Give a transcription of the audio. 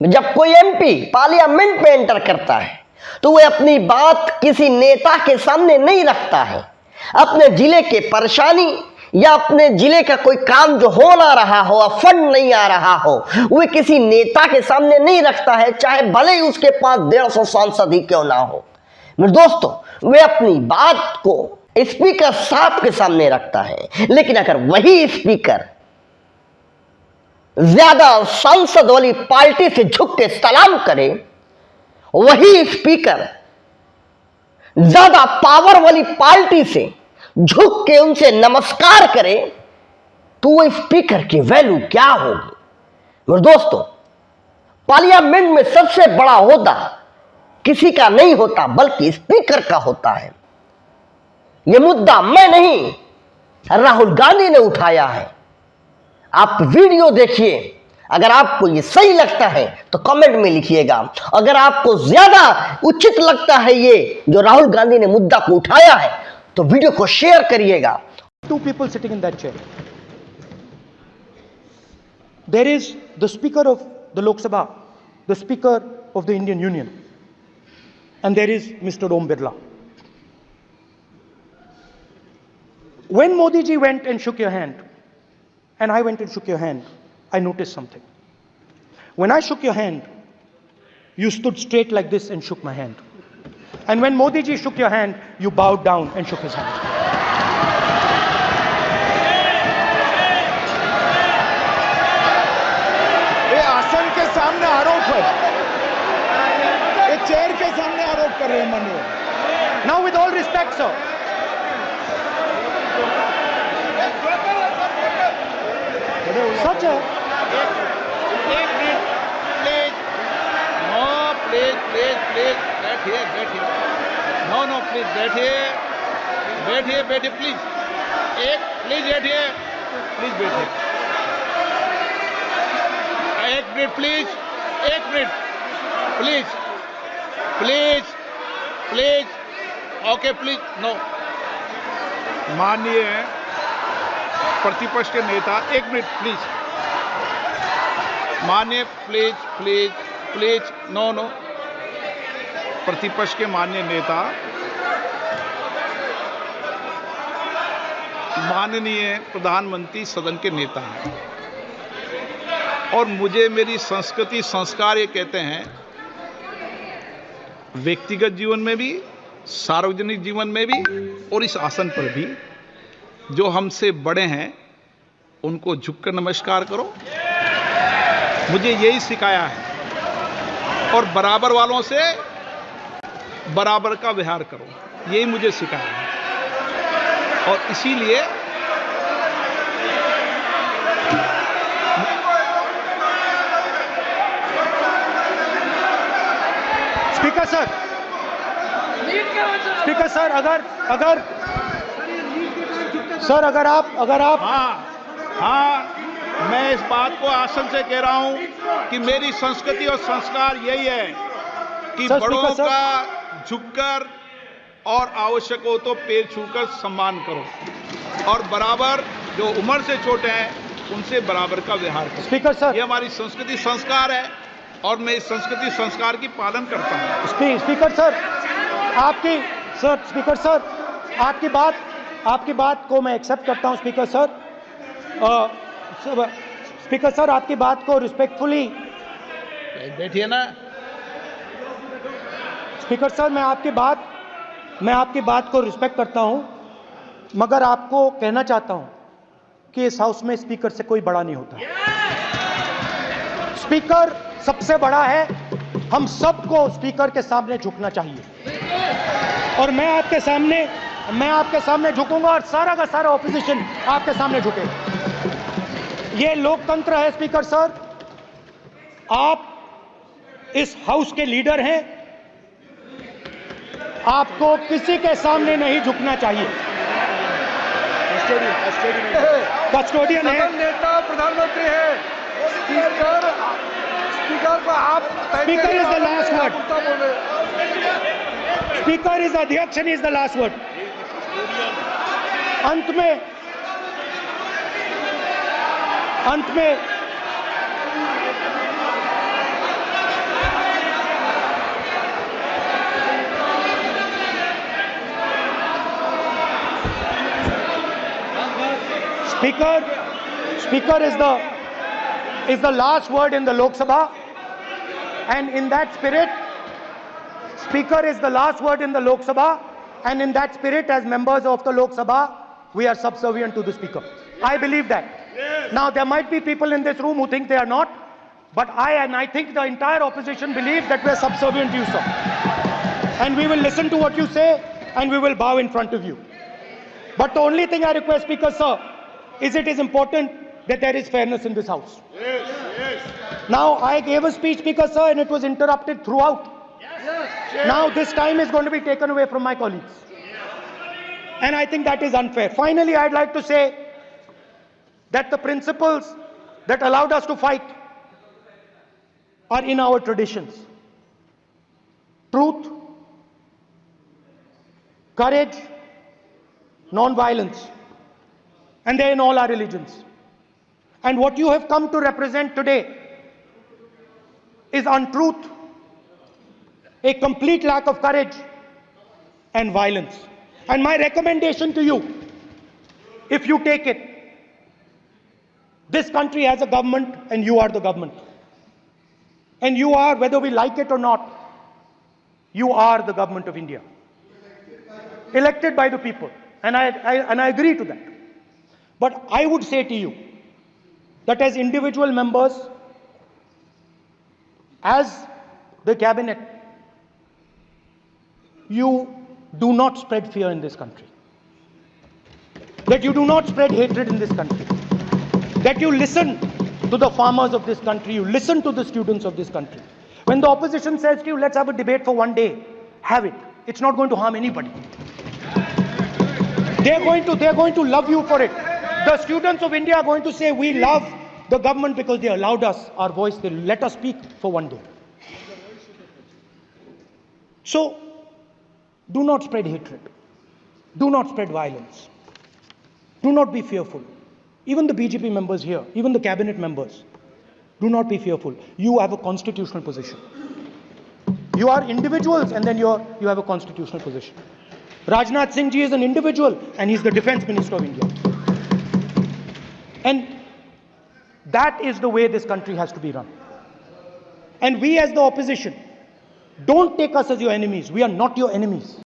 जब कोई MP parliament में एंटर करता है तो वह अपनी बात किसी नेता के सामने नहीं रखता है। अपने जिले के परेशानी या अपने जिले का कोई काम जो हो ना रहा हो, फंड नहीं आ रहा हो, वह किसी नेता के सामने नहीं रखता है, चाहे भले ही उसके पास 150 सांसद ही क्यों ना हो। मेरे दोस्तों, वे अपनी बात को स्पीकर साहब के सामने रखता है। लेकिन अगर वही स्पीकर ज्यादा सांसद वाली पार्टी से झुक के सलाम करे, वही स्पीकर ज्यादा पावर वाली पार्टी से झुक के उनसे नमस्कार करे, तो वो स्पीकर की वैल्यू क्या होगी। मेरे दोस्तों, पार्लियामेंट में सबसे बड़ा ओहदा किसी का नहीं होता बल्कि स्पीकर का होता है। यह मुद्दा मैं नहीं, राहुल गांधी ने उठाया है। आप वीडियो देखिए, अगर आपको ये सही लगता है तो कमेंट में लिखिएगा। अगर आपको ज्यादा उचित लगता है ये जो राहुल गांधी ने मुद्दा को उठाया है तो वीडियो को शेयर करिएगा। Two people sitting in that chair. There is the Speaker of the Lok Sabha, the Speaker of the Indian Union, and there is Mr. Om Birla. When Modi ji went and shook your hand, and I went and shook your hand, I noticed something. When I shook your hand, you stood straight like this and shook my hand. And when Modi ji shook your hand, you bowed down and shook his hand. ये आसन के सामने आरोप है, ये chair के सामने आरोप कर रहे हैं माननीय। Now with all respect, sir. Such a एक minute please, no please please please बैठिए नो प्लीज बैठिए प्लीज, एक प्लीज बैठिए एक minute please, okay please no. माननीय प्रतिपक्ष के नेता, एक मिनट प्लीज, माननीय प्लीज नो। प्रतिपक्ष के माननीय नेता, माननीय प्रधानमंत्री सदन के नेता हैं और मुझे मेरी संस्कृति संस्कार ये कहते हैं, व्यक्तिगत जीवन में भी, सार्वजनिक जीवन में भी और इस आसन पर भी, जो हमसे बड़े हैं उनको झुककर नमस्कार करो। मुझे यही सिखाया है और बराबर वालों से बराबर का व्यवहार करो, यही मुझे सिखाया है। और इसीलिए स्पीकर सर, अगर आप हाँ, मैं इस बात को आसन से कह रहा हूं कि मेरी संस्कृति और संस्कार यही है कि बड़ों का झुककर और आवश्यक हो तो पैर छूकर सम्मान करो और बराबर जो उम्र से छोटे हैं उनसे बराबर का व्यवहार करो। स्पीकर सर, ये हमारी संस्कृति संस्कार है और मैं इस संस्कृति संस्कार की पालन करता हूं। स्पीकर सर, आपकी बात को मैं एक्सेप्ट करता हूं। स्पीकर सर, आपकी बात को रिस्पेक्टफुली बैठिए ना। स्पीकर सर, मैं आपकी बात को रिस्पेक्ट करता हूं, मगर आपको कहना चाहता हूं कि इस हाउस में स्पीकर से कोई बड़ा नहीं होता। स्पीकर सबसे बड़ा है, हम सबको स्पीकर के सामने झुकना चाहिए और मैं आपके सामने झुकूंगा और सारा का सारा ऑपोजिशन आपके सामने झुकेगा। ये लोकतंत्र है। स्पीकर सर, आप इस हाउस के लीडर हैं, आपको किसी के सामने नहीं झुकना चाहिए। कस्टोडियन है, नेता प्रधानमंत्री है, स्पीकर को आप, speaker is the last word, speaker is अध्यक्ष and is the last word. अंत में Speaker is the last word in the Lok Sabha, and in that spirit, Speaker is the last word in the Lok Sabha, and in that spirit, as members of the Lok Sabha, we are subservient to the Speaker. I believe that. Now, there might be people in this room who think they are not, but I think the entire opposition believes that we are subservient to you, sir. And we will listen to what you say, and we will bow in front of you. But the only thing I request, Speaker, sir, is it is important that there is fairness in this House. Now, I gave a speech, Speaker, sir, and it was interrupted throughout. Now, this time is going to be taken away from my colleagues. And I think that is unfair. Finally, I'd like to say that the principles that allowed us to fight are in our traditions. Truth, courage, non-violence. And they're in all our religions. And what you have come to represent today is untruth, a complete lack of courage, and violence. And my recommendation to you, if you take it, this country has a government and you are the government. And you are, whether we like it or not, you are the government of India. Elected by the people. And I agree to that. But I would say to you that as individual members, as the cabinet, you do not spread fear in this country. That you do not spread hatred in this country. That you listen to the farmers of this country, you listen to the students of this country. When the opposition says to you, let's have a debate for one day, have it. It's not going to harm anybody. They're going to love you for it. The students of India are going to say, we love the government because they allowed us our voice, they let us speak for one day. So, do not spread hatred. Do not spread violence. Do not be fearful. Even the BJP members here, even the cabinet members, do not be fearful. You have a constitutional position. You are individuals and then you have a constitutional position. Rajnath Singh ji is an individual and he's the Defense Minister of India. And that is the way this country has to be run. And we as the opposition, don't take us as your enemies. We are not your enemies.